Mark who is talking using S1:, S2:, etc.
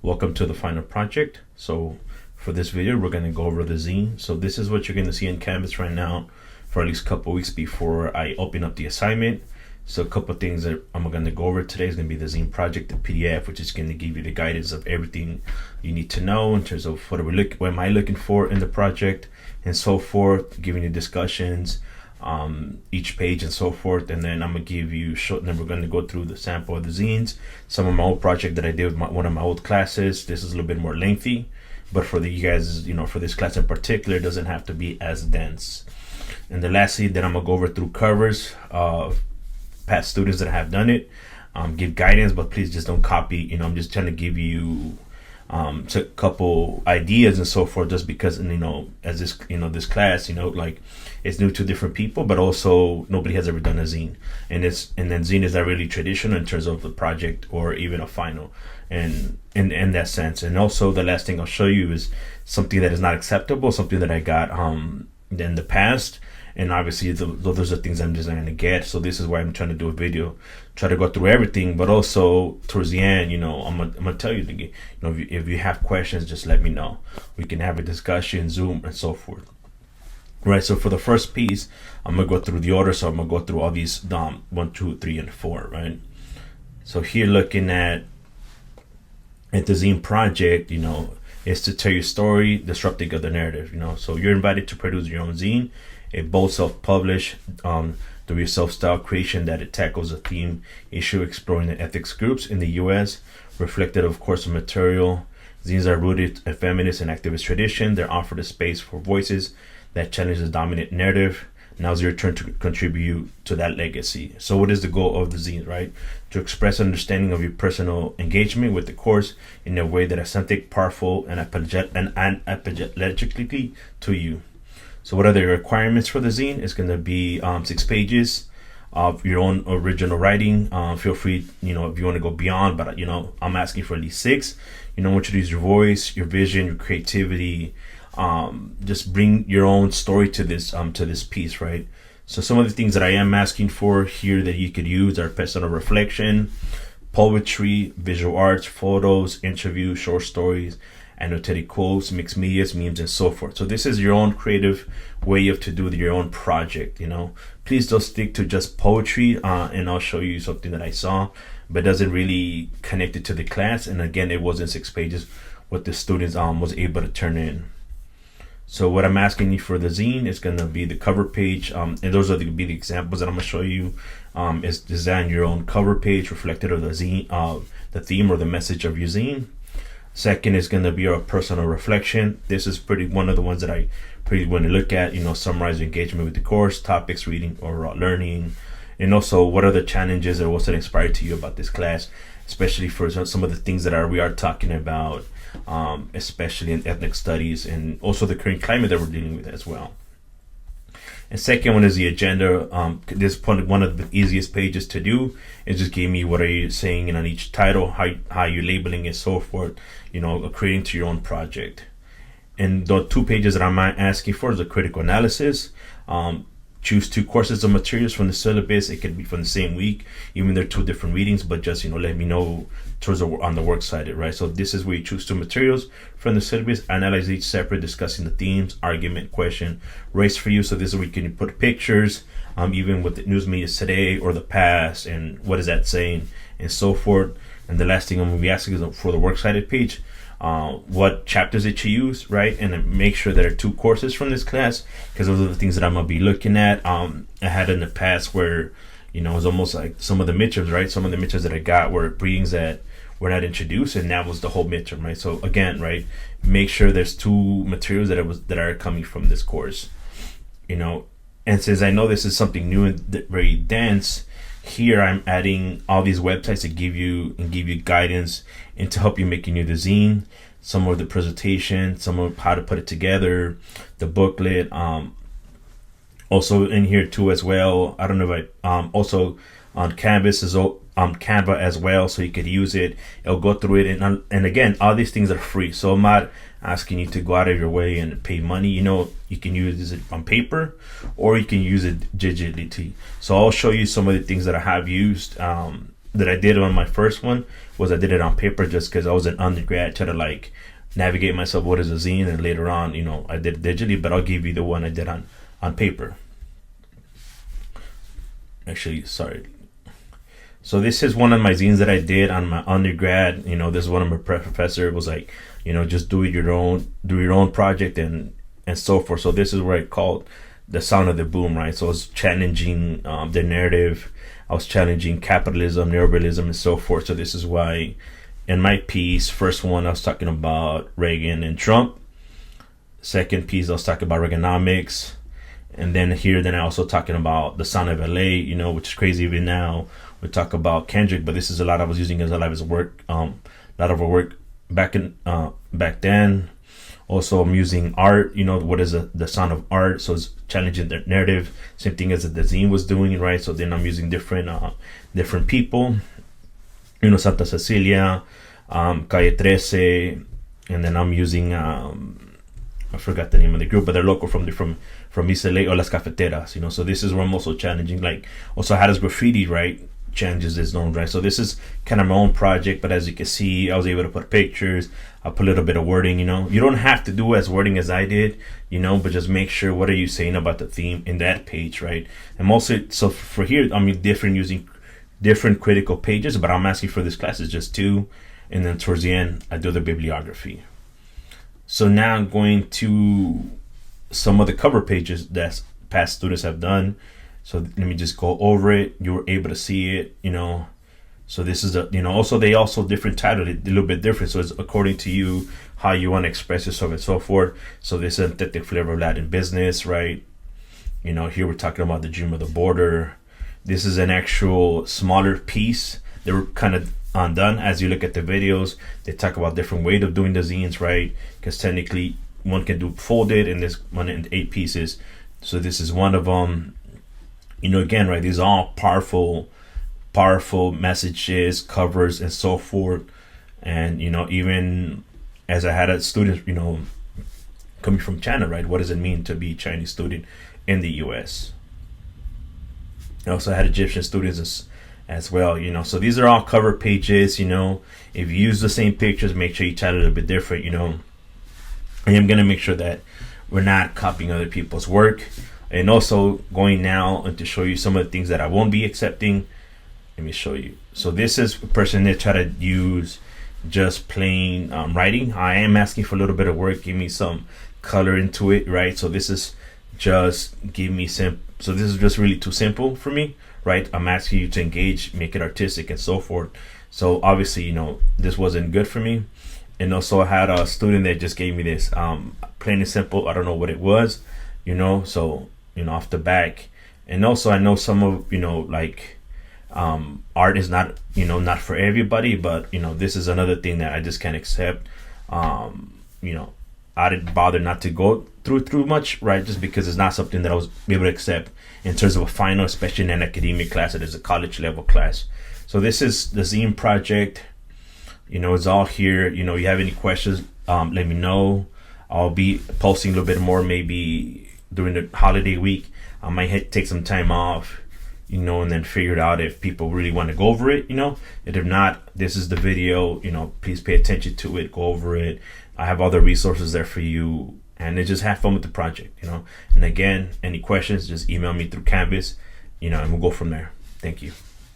S1: Welcome to the final project. So for this video, we're going to go over the zine. So this is what you're going to see in Canvas right now for at least a couple weeks before I open up the assignment. So a couple of things that I'm going to go over today is going to be the zine project, the PDF, which is going to give you the guidance of everything you need to know in terms of what am I looking for in the project and so forth, giving you discussions, each page and so forth. And then I'm gonna give you short, and then we're going to go through the sample of the zines, some of my old project that I did with one of my old classes. This is a little bit more lengthy, but for you guys, for this class in particular, it doesn't have to be as dense. And the lastly, then I'm gonna go over through covers of past students that have done it, give guidance, but please just don't copy. I'm just trying to give you a couple ideas and so forth, just because, as this class, like, it's new to different people, but also nobody has ever done a zine, and then zine is not really traditional in terms of the project or even a final, and in that sense. And also the last thing I'll show you is something that is not acceptable, something that I got in the past. And obviously those are things I'm just not going to get. So this is why I'm trying to do a video, try to go through everything, but also towards the end, I'm gonna tell you, if you have questions, just let me know. We can have a discussion, Zoom, and so forth. Right. So for the first piece, I'm gonna go through the order. So I'm gonna go through all these 1, 2, 3, and 4. Right. So here, looking at the zine project, is to tell your story, disrupting of the narrative. So you're invited to produce your own zine. A bold self-published do-it-yourself style creation that it tackles a theme issue exploring the ethics groups in the U.S. Reflected, of course, in material. Zines are rooted in feminist and activist tradition. They're offered a space for voices that challenge the dominant narrative. Now it's your turn to contribute to that legacy. So what is the goal of the zine, right? To express understanding of your personal engagement with the course in a way that is authentic, powerful, and apologetically to you. So what are the requirements for the zine? It's going to be 6 pages of your own original writing. Feel free, if you want to go beyond, but I'm asking for at least 6. I want you to use your voice, your vision, your creativity. Just bring your own story to this piece, right? So some of the things that I am asking for here that you could use are personal reflection, poetry, visual arts, photos, interviews, short stories, annotated quotes, mixed medias, memes, and so forth. So this is your own creative way to do your own project. Please don't stick to just poetry, and I'll show you something that I saw, but doesn't really connect it to the class. And again, it wasn't 6 pages what the students was able to turn in. So what I'm asking you for the zine is going to be the cover page, and those are going to be the examples that I'm going to show you. Is design your own cover page reflected of the zine, the theme or the message of your zine. Second is going to be our personal reflection. This is one of the ones that I pretty want to look at. Summarize engagement with the course, topics, reading or learning, and also what are the challenges or what's that inspired to you about this class, especially for some of the things that we are talking about, especially in ethnic studies, and also the current climate that we're dealing with as well. And second one is the agenda. This one of the easiest pages to do. It just gave me what are you saying on each title, how you're labeling it, so forth. Creating to your own project. And the 2 pages that I'm asking for is a critical analysis. Choose 2 courses of materials from the syllabus. It could be from the same week, even they're 2 different readings, but just let me know towards on the work side, right? So this is where you choose 2 materials from the syllabus, analyze each separate, discussing the themes, argument, question, race for you. So this is where you can put pictures, even with the news media today or the past, and what is that saying, and so forth. And the last thing I'm going to be asking is for the works cited page, what chapters that you use, right? And then make sure there are 2 courses from this class, because those are the things that I'm going to be looking at. I had in the past where, it was almost like some of the midterms, right? Some of the midterms that I got were readings that were not introduced, and that was the whole midterm, right? So again, right, make sure there's 2 materials that are coming from this course, And since I know this is something new and very dense, here I'm adding all these websites to give you guidance and to help you making the zine, some of the presentation, some of how to put it together, the booklet. Also in here too as well. I don't know if also on Canvas is Canva as well, so you could use it. It'll go through it, and again, all these things are free. So I'm not asking you to go out of your way and pay money. You can use it on paper, or you can use it digitally. So I'll show you some of the things that I have used that I did on my first one was I did it on paper just because I was an undergrad, try to like navigate myself what is a zine, and later on, I did it digitally, but I'll give you the one I did on paper. Actually, sorry. So this is one of my zines that I did on my undergrad. This is one of my professor was like, just do your own project and so forth. So this is where I called the sound of the boom, right? So I was challenging the narrative. I was challenging capitalism, neoliberalism, and so forth. So this is why in my piece, first one, I was talking about Reagan and Trump. Second piece, I was talking about Reaganomics. And then I also talking about the sound of LA, which is crazy even now. We talk about Kendrick, but this is a lot I was using as a lot of his work, a lot of our work back then. Also, I'm using art, what is the sound of art? So it's challenging the narrative. Same thing as the zine was doing, right? So then I'm using different people, Santa Cecilia, Calle 13, and then I'm using, I forgot the name of the group, but they're local from East LA, or Las Cafeteras, so this is where I'm also challenging, like, also how does graffiti, right, changes its own, right? So this is kind of my own project, but as you can see, I was able to put pictures, I put a little bit of wording, you don't have to do as wording as I did, but just make sure what are you saying about the theme in that page, right? And mostly, so for here, I'm using different critical pages, but I'm asking for this class is just 2, and then towards the end, I do the bibliography. So now I'm going to some of the cover pages that past students have done. So let me just go over it. You were able to see it, So this is also they also different title, a little bit different. So it's according to you how you want to express yourself and so forth. So this is authentic flavor of Latin business, right? Here we're talking about the dream of the border. This is an actual smaller piece. They were kind of undone. As you look at the videos, they talk about different ways of doing the zines, right? Because technically one can do folded, and this one in 8 pieces. So this is one of them. Again, right? These are all powerful messages, covers, and so forth. And even as I had a student, coming from China, right? What does it mean to be a Chinese student in the U.S.? I also had Egyptian students as well, So these are all cover pages, If you use the same pictures, make sure you title it a little bit different, And I'm going to make sure that we're not copying other people's work. And also going now and to show you some of the things that I won't be accepting. Let me show you. So this is a person that try to use just plain writing. I am asking for a little bit of work. Give me some color into it, right? So this is just so this is just really too simple for me, right? I'm asking you to engage, make it artistic and so forth. So obviously, this wasn't good for me. And also I had a student that just gave me this plain and simple. I don't know what it was, so, off the back. And also I know some of, art is not, not for everybody, but, this is another thing that I just can't accept. I didn't bother not to go through much, right? Just because it's not something that I was able to accept in terms of a final, especially in an academic class. It is a college level class. So this is the zine project. It's all here. You have any questions, let me know. I'll be posting a little bit more maybe during the holiday week. I might take some time off, and then figure it out if people really want to go over it, And if not, this is the video, please pay attention to it, go over it. I have other resources there for you, and then just have fun with the project, And again, any questions, just email me through Canvas, and we'll go from there. Thank you.